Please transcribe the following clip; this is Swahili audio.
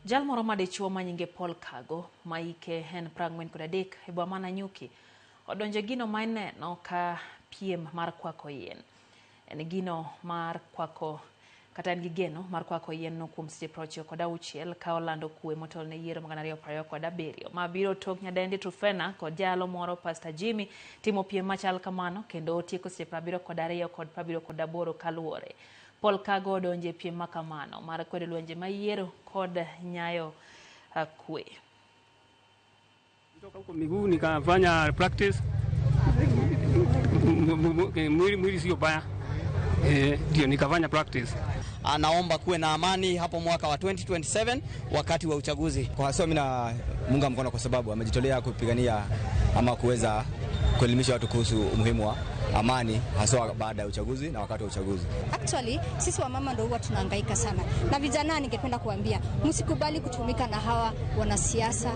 Jal moro madichuo manyinge Paul Kago maike en 43 e boma Nanyuki odonje gino maineno ka piem mar kwako yien. En gino mar kwako kata en gi geno mar kwako yien no kuom seche 96 ka olando kwe motol ne yiero 2027 mabiro tok nyadendi Trufena kod jalo moro Pastor Jimmy timo piem machal kamano kendo otieko seche 72 kod 78 kaluore. Paul Kago odonje piem makamano mar kwedo lwenje mayiero kod nyayo kwe. Kutoka huko miguu nikafanya practice mwili sio baya, ndio nikafanya practice. Anaomba kuwe na amani hapo mwaka wa 2027 wakati wa uchaguzi. Kwa sababu mimi namunga mkono kwa sababu amejitolea kupigania ama kuweza kuelimisha watu kuhusu umuhimu wa amani hasa baada ya uchaguzi na wakati wa uchaguzi. Actually, sisi wamama ndio huwa tunahangaika sana. Na vijana ningependa kuambia, msikubali kutumika na hawa wanasiasa.